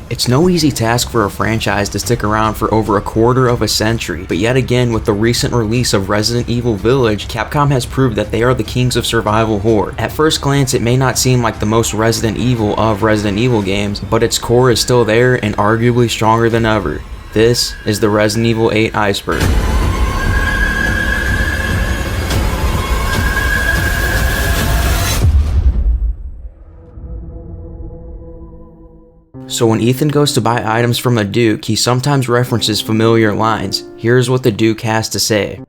It's no easy task for a franchise to stick around for over a quarter of a century, but yet again with the recent release of Resident Evil Village, Capcom has proved that they are the kings of survival horror. At first glance, it may not seem like the most Resident Evil of Resident Evil games, but its core is still there and arguably stronger than ever. This is the Resident Evil 8 Iceberg. So when Ethan goes to buy items from the Duke, he sometimes references familiar lines. Here's what the Duke has to say.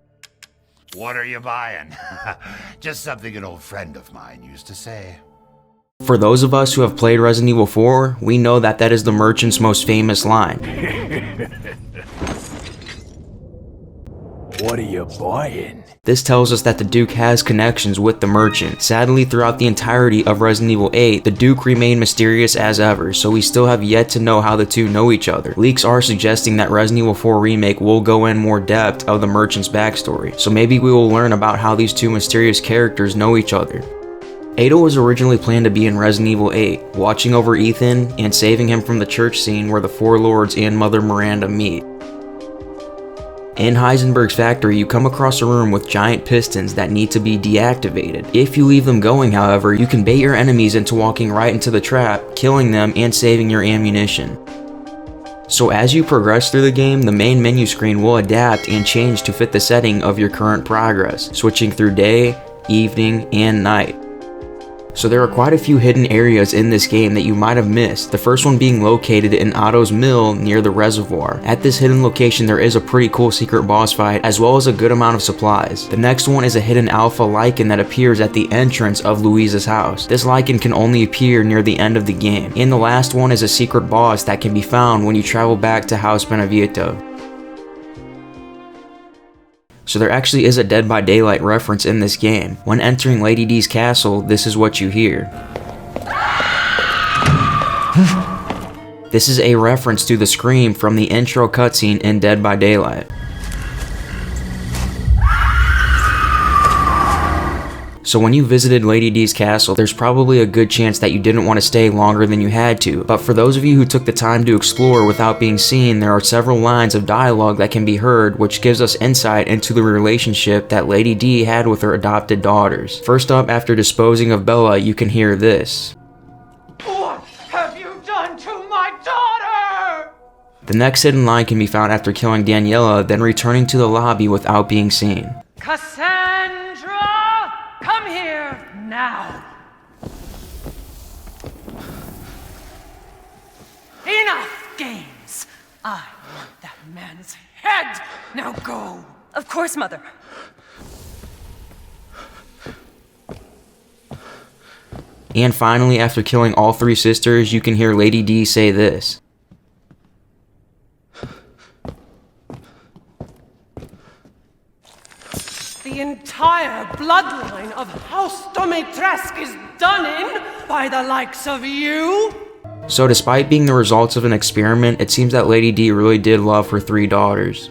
What are you buying? Just something an old friend of mine used to say. For those of us who have played Resident Evil 4, we know that that is the merchant's most famous line. What are you buying? This tells us that the Duke has connections with the merchant. Sadly, throughout the entirety of Resident Evil 8, the Duke remained mysterious as ever, so we still have yet to know how the two know each other. Leaks are suggesting that Resident Evil 4 Remake will go in more depth of the merchant's backstory, so maybe we will learn about how these two mysterious characters know each other. Ada was originally planned to be in Resident Evil 8, watching over Ethan and saving him from the church scene where the Four Lords and Mother Miranda meet. In Heisenberg's factory, you come across a room with giant pistons that need to be deactivated. If you leave them going, however, you can bait your enemies into walking right into the trap, killing them and saving your ammunition. So as you progress through the game, the main menu screen will adapt and change to fit the setting of your current progress, switching through day, evening, and night. So there are quite a few hidden areas in this game that you might have missed, the first one being located in Otto's mill near the reservoir. At this hidden location there is a pretty cool secret boss fight as well as a good amount of supplies. The next one is a hidden alpha lichen that appears at the entrance of Luiza's house. This lichen can only appear near the end of the game. And the last one is a secret boss that can be found when you travel back to House Benevito. So there actually is a Dead by Daylight reference in this game. When entering Lady D's castle, this is what you hear. This is a reference to the scream from the intro cutscene in Dead by Daylight. So when you visited Lady D's castle, there's probably a good chance that you didn't want to stay longer than you had to. But for those of you who took the time to explore without being seen, there are several lines of dialogue that can be heard, which gives us insight into the relationship that Lady D had with her adopted daughters. First up, after disposing of Bella, you can hear this. What have you done to my daughter? The next hidden line can be found after killing Daniela, then returning to the lobby without being seen. Cassandra, come here now. Enough games. I want that man's head. Now go. Of course, Mother. And finally, after killing all three sisters, you can hear Lady D say this. The entire bloodline of House Domitresk is done in by the likes of you. So despite being the results of an experiment, it seems that Lady D really did love her three daughters.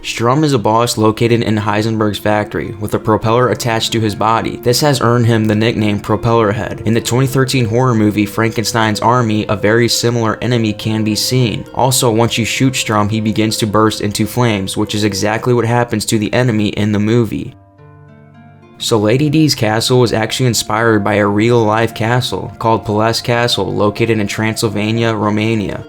Strum is a boss located in Heisenberg's factory, with a propeller attached to his body. This has earned him the nickname Propellerhead. In the 2013 horror movie Frankenstein's Army, a very similar enemy can be seen. Also, once you shoot Strum, he begins to burst into flames, which is exactly what happens to the enemy in the movie. So Lady D's castle was actually inspired by a real-life castle called Palace Castle, located in Transylvania, Romania.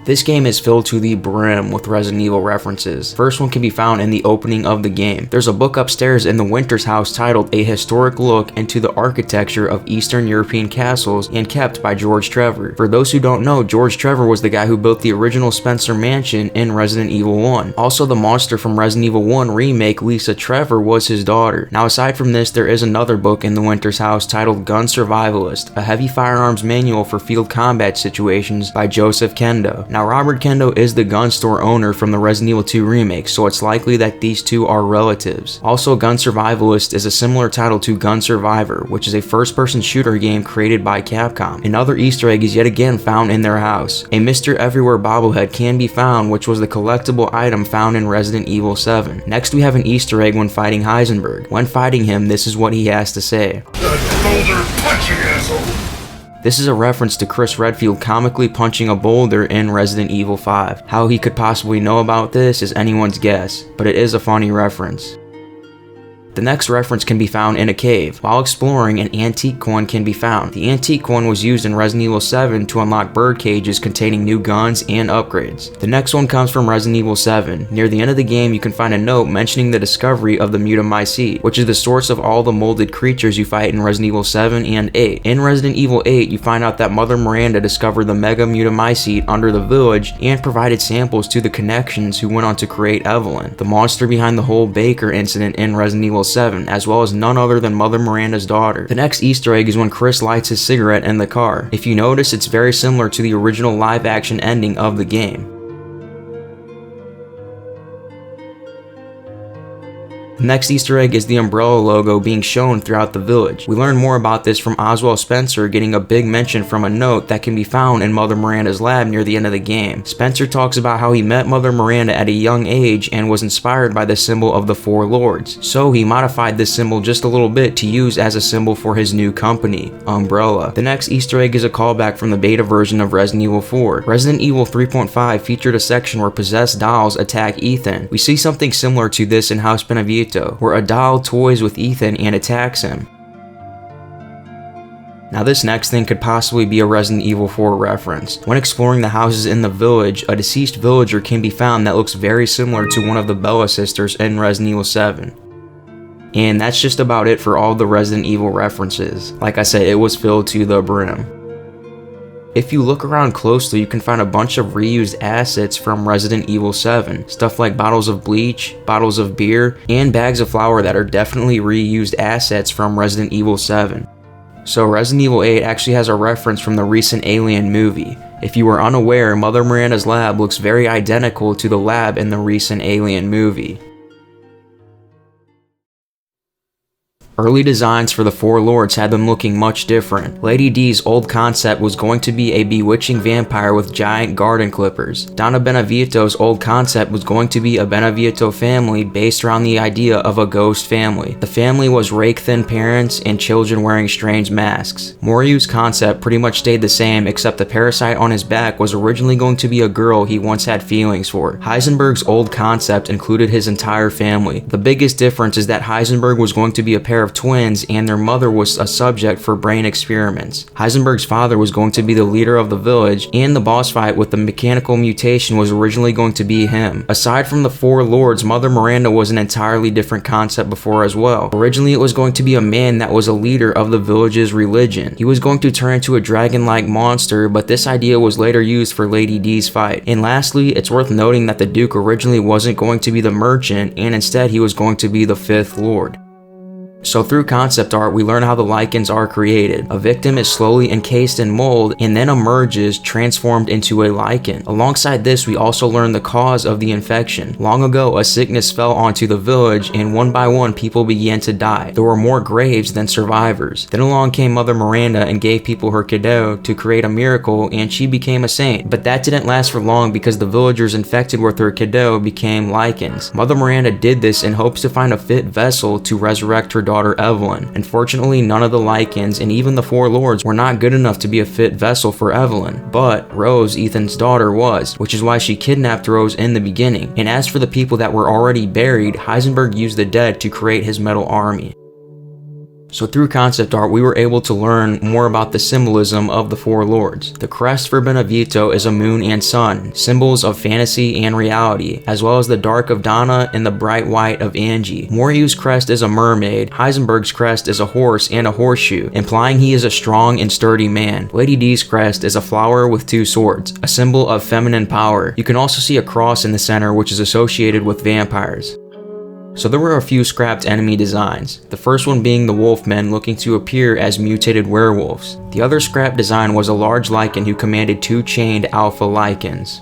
This game is filled to the brim with Resident Evil references. First one can be found in the opening of the game. There's a book upstairs in the Winter's house titled A Historic Look into the Architecture of Eastern European Castles and kept by George Trevor. For those who don't know, George Trevor was the guy who built the original Spencer Mansion in Resident Evil 1. Also, the monster from Resident Evil 1 Remake, Lisa Trevor, was his daughter. Now aside from this, there is another book in the Winter's house titled Gun Survivalist, a heavy firearms manual for field combat situations by Joseph Kendo. Now Robert Kendo is the gun store owner from the Resident Evil 2 remake, so it's likely that these two are relatives. Also, Gun Survivalist is a similar title to Gun Survivor, which is a first-person shooter game created by Capcom. Another Easter egg is yet again found in their house. A Mr. Everywhere bobblehead can be found, which was the collectible item found in Resident Evil 7. Next, we have an Easter egg when fighting Heisenberg. When fighting him, this is what he has to say. Boulder punching asshole. This is a reference to Chris Redfield comically punching a boulder in Resident Evil 5. How he could possibly know about this is anyone's guess, but it is a funny reference. The next reference can be found in a cave. While exploring, an antique coin can be found. The antique coin was used in Resident Evil 7 to unlock bird cages containing new guns and upgrades. The next one comes from Resident Evil 7. Near the end of the game, you can find a note mentioning the discovery of the mutamycete, which is the source of all the molded creatures you fight in Resident Evil 7 and 8. In Resident Evil 8, you find out that Mother Miranda discovered the mega mutamycete under the village and provided samples to the connections who went on to create Evelyn, the monster behind the whole Baker incident in Resident Evil 7, as well as none other than Mother Miranda's daughter. The next Easter egg is when Chris lights his cigarette in the car. If you notice, it's very similar to the original live action ending of the game. The next Easter egg is the umbrella logo being shown throughout the village. We learn more about this from Oswald Spencer getting a big mention from a note that can be found in Mother Miranda's lab near the end of the game. Spencer talks about how he met Mother Miranda at a young age and was inspired by the symbol of the Four Lords. So he modified this symbol just a little bit to use as a symbol for his new company, Umbrella. The next Easter egg is a callback from the beta version of Resident Evil 4. Resident Evil 3.5 featured a section where possessed dolls attack Ethan. We see something similar to this in House Benaviento, where a doll toys with Ethan and attacks him. Now this next thing could possibly be a Resident Evil 4 reference. When exploring the houses in the village, a deceased villager can be found that looks very similar to one of the Bella sisters in Resident Evil 7. And that's just about it for all the Resident Evil references. Like I said, it was filled to the brim. If you look around closely, you can find a bunch of reused assets from Resident Evil 7. Stuff like bottles of bleach, bottles of beer, and bags of flour that are definitely reused assets from Resident Evil 7. So Resident Evil 8 actually has a reference from the recent Alien movie. If you were unaware, Mother Miranda's lab looks very identical to the lab in the recent Alien movie. Early designs for the Four Lords had them looking much different. Lady D's old concept was going to be a bewitching vampire with giant garden clippers. Donna Benavieto's old concept was going to be a Benevieto family based around the idea of a ghost family. The family was rake-thin parents and children wearing strange masks. Moriu's concept pretty much stayed the same, except the parasite on his back was originally going to be a girl he once had feelings for. Heisenberg's old concept included his entire family. The biggest difference is that Heisenberg was going to be a pair of twins and their mother was a subject for brain experiments. Heisenberg's father was going to be the leader of the village, and the boss fight with the mechanical mutation was originally going to be him. Aside from the Four Lords, Mother Miranda was an entirely different concept before as well. Originally it was going to be a man that was a leader of the village's religion. He was going to turn into a dragon-like monster, but this idea was later used for Lady D's fight. And lastly, it's worth noting that the Duke originally wasn't going to be the merchant, and instead he was going to be the Fifth Lord. So through concept art, we learn how the lichens are created. A victim is slowly encased in mold and then emerges transformed into a lichen. Alongside this, we also learn the cause of the infection. Long ago, a sickness fell onto the village and one by one people began to die. There were more graves than survivors. Then along came Mother Miranda and gave people her cadeau to create a miracle, and she became a saint. But that didn't last for long because the villagers infected with her cadeau became lichens. Mother Miranda did this in hopes to find a fit vessel to resurrect her daughter Evelyn. Unfortunately, none of the lichens and even the Four Lords were not good enough to be a fit vessel for Evelyn, but Rose, Ethan's daughter, was, which is why she kidnapped Rose in the beginning. And as for the people that were already buried, Heisenberg used the dead to create his metal army. So through concept art, we were able to learn more about the symbolism of the Four Lords. The crest for Benevieto is a moon and sun, symbols of fantasy and reality, as well as the dark of Donna and the bright white of Angie. Moriu's crest is a mermaid, Heisenberg's crest is a horse and a horseshoe, implying he is a strong and sturdy man. Lady D's crest is a flower with two swords, a symbol of feminine power. You can also see a cross in the center, which is associated with vampires. So there were a few scrapped enemy designs, the first one being the Wolfmen looking to appear as mutated werewolves. The other scrap design was a large lichen who commanded two chained alpha lichens.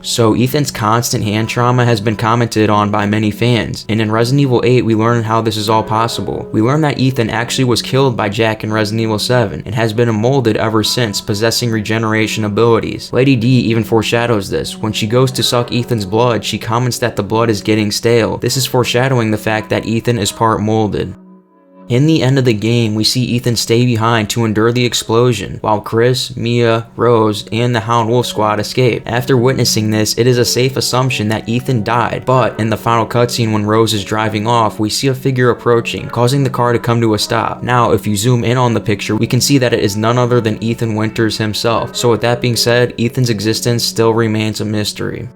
So Ethan's constant hand trauma has been commented on by many fans, and in Resident Evil 8 we learn how this is all possible. We learn that Ethan actually was killed by Jack in Resident Evil 7 and has been molded ever since, possessing regeneration abilities. Lady D even foreshadows this. When she goes to suck Ethan's blood, she comments that the blood is getting stale. This is foreshadowing the fact that Ethan is part molded. In the end of the game, we see Ethan stay behind to endure the explosion, while Chris, Mia, Rose, and the Hound Wolf squad escape. After witnessing this, it is a safe assumption that Ethan died, but in the final cutscene when Rose is driving off, we see a figure approaching, causing the car to come to a stop. Now, if you zoom in on the picture, we can see that it is none other than Ethan Winters himself. So with that being said, Ethan's existence still remains a mystery.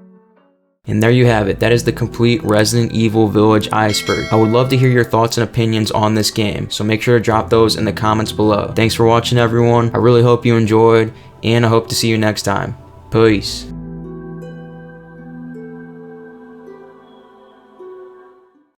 And there you have it, that is the complete Resident Evil Village Iceberg. I would love to hear your thoughts and opinions on this game, so make sure to drop those in the comments below. Thanks for watching everyone, I really hope you enjoyed, and I hope to see you next time. Peace.